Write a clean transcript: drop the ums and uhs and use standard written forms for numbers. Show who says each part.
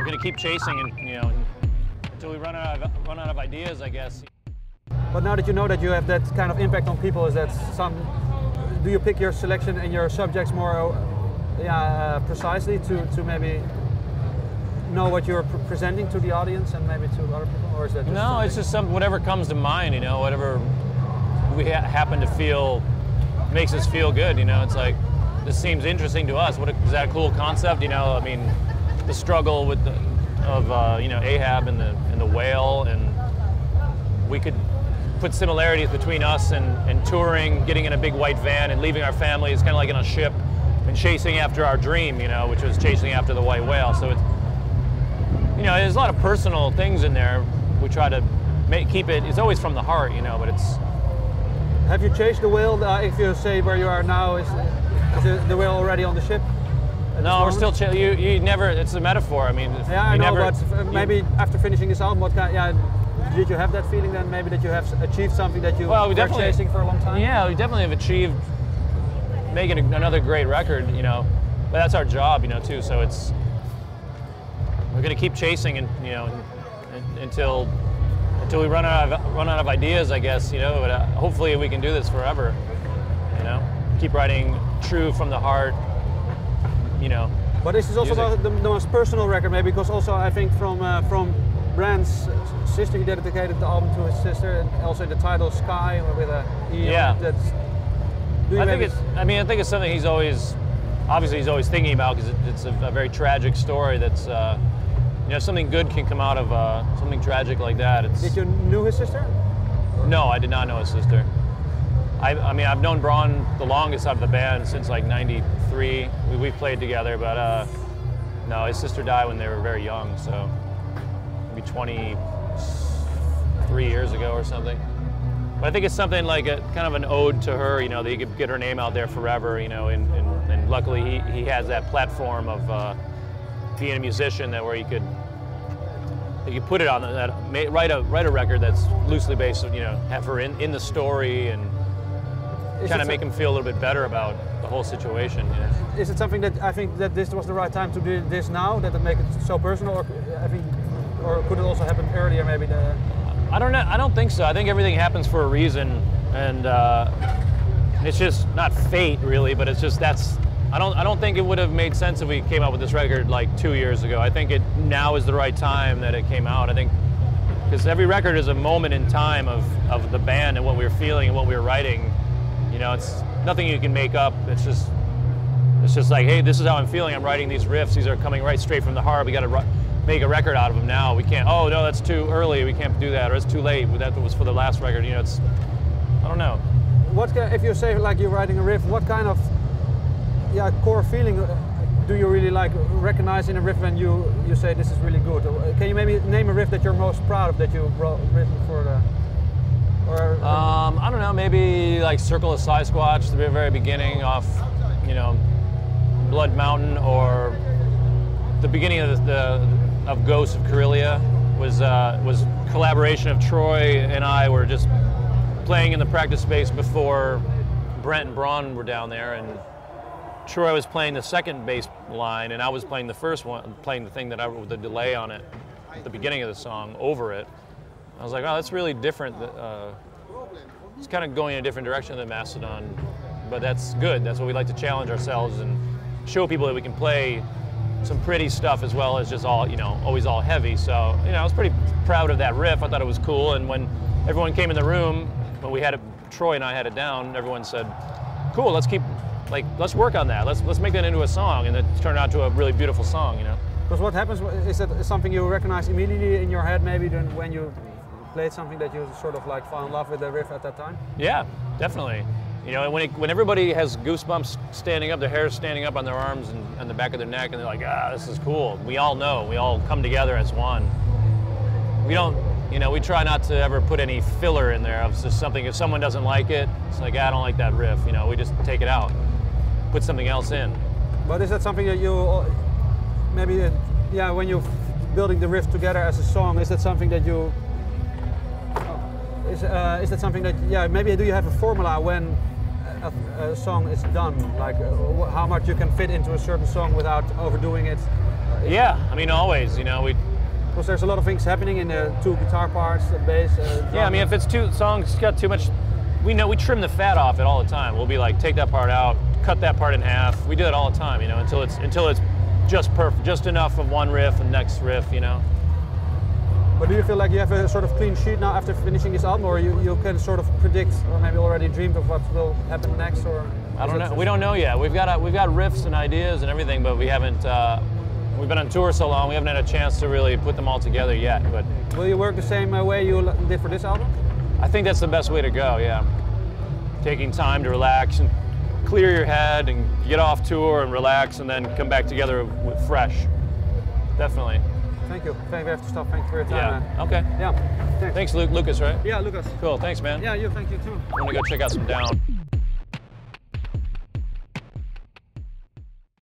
Speaker 1: we're gonna keep chasing, and until we run out of ideas, I guess.
Speaker 2: But now that you know that you have that kind of impact on people, is that do you pick your selection and your subjects more precisely to maybe know what you're presenting to the audience and maybe to other people, or is that just
Speaker 1: no? It's just whatever comes to mind, whatever we happen to feel makes us feel good. It's like, this seems interesting to us. Is that a cool concept? I mean, the struggle of Ahab and the whale, and we could put similarities between us and touring, getting in a big white van and leaving our families kind of like in a ship and chasing after our dream, which was chasing after the white whale. So it's, there's a lot of personal things in there. We try to keep it, it's always from the heart, but it's...
Speaker 2: Have you chased the whale? If you say where you are now, is the whale already on the ship?
Speaker 1: No, we're still you never, it's a metaphor. I mean,
Speaker 2: yeah, I know, but maybe after finishing this album, did you have that feeling then, maybe that you have achieved something that you were chasing for a long time?
Speaker 1: Yeah, we definitely have achieved making another great record, but that's our job, too. So we're going to keep chasing, and until we run out of ideas, I guess, But hopefully we can do this forever, Keep writing true from the heart,
Speaker 2: But this is also about the most personal record, maybe, because also I think from Brand's sister, he dedicated the album to his sister, and also the title Skye with a E.
Speaker 1: Yeah.
Speaker 2: I
Speaker 1: think it's something he's always thinking about, because it's a very tragic story. That's something good can come out of something tragic like that.
Speaker 2: Did you know his sister?
Speaker 1: No, I did not know his sister. I mean, I've known Braun the longest out of the band since like '93. We've played together, but no, his sister died when they were very young, so maybe 23 years ago or something. But I think it's something like kind of an ode to her, that you could get her name out there forever, and luckily he has that platform of being a musician where you could put it on write a record that's loosely based, have her in the story and kind of make him feel a little bit better about the whole situation.
Speaker 2: Is it something that I think that this was the right time to do this now, that it make it so personal, or could it also happen earlier, maybe?
Speaker 1: I don't know. I don't think so. I think everything happens for a reason, and it's just not fate, really. But it's just I don't think it would have made sense if we came out with this record like 2 years ago. I think now is the right time that it came out. I think because every record is a moment in time of the band and what we were feeling and what we were writing. It's nothing you can make up. It's just like, hey, this is how I'm feeling. I'm writing these riffs. These are coming right straight from the heart. We got to make a record out of them now. We can't. Oh no, that's too early. We can't do that, or it's too late. That was for the last record. I don't know.
Speaker 2: If you say like you're writing a riff, what kind of core feeling do you really recognize in a riff when you say this is really good? Can you maybe name a riff that you're most proud of that you've written for the?
Speaker 1: I don't know, maybe like Circle of Sasquatch, the very beginning off, Blood Mountain, or the beginning of Ghosts of Karelia was collaboration of Troy and I were just playing in the practice space before Brent and Braun were down there, and Troy was playing the second bass line and I was playing the first one, playing the thing with the delay on it at the beginning of the song over it. I was like, oh, that's really different. It's kind of going in a different direction than Mastodon, but that's good. That's what we like to challenge ourselves and show people that we can play some pretty stuff as well as just all, always all heavy. So, I was pretty proud of that riff. I thought it was cool. And when everyone came in the room, when we had it, Troy and I had it down, everyone said, cool, let's work on that. Let's make that into a song. And it turned out to a really beautiful song,
Speaker 2: Because what happens, is that something you recognize immediately in your head, maybe when you played something that you sort of fell in love with the riff at that time?
Speaker 1: Yeah, definitely. When everybody has goosebumps standing up, their hair standing up on their arms and the back of their neck, and they're like, this is cool. We all know. We all come together as one. We don't, we try not to ever put any filler in there of just something. If someone doesn't like it, it's like, I don't like that riff. We just take it out, put something else in.
Speaker 2: But is that something that you maybe, when you're building the riff together as a song, is that something that you? Is that something that, maybe do you have a formula when a song is done? Like how much you can fit into a certain song without overdoing it?
Speaker 1: Yeah, I mean, always, you know,
Speaker 2: because there's a lot of things happening in the 2 guitar parts, the bass.
Speaker 1: Yeah, I mean, if it's 2 songs got too much, we trim the fat off it all the time. We'll be like, take that part out, cut that part in half. We do it all the time, you know, until it's just perfect, just enough of one riff and next riff, you know.
Speaker 2: But do you feel like you have a sort of clean sheet now after finishing this album, or you can sort of predict, or maybe already dreamed of what will happen next, or?
Speaker 1: I don't know. We don't know yet. We've got riffs and ideas and everything, but we haven't. We've been on tour so long, we haven't had a chance to really put them all together yet. But
Speaker 2: will you work the same way you did for this album?
Speaker 1: I think that's the best way to go. Yeah, taking time to relax and clear your head and get off tour and relax, and then come back together fresh. Definitely.
Speaker 2: Thank you. We have to stop. Thank you for your time.
Speaker 1: Yeah. Okay.
Speaker 2: Yeah.
Speaker 1: Thanks, Lucas, right?
Speaker 2: Yeah, Lucas.
Speaker 1: Cool. Thanks, man.
Speaker 2: Yeah, thank you too.
Speaker 1: I'm gonna go check out some Down.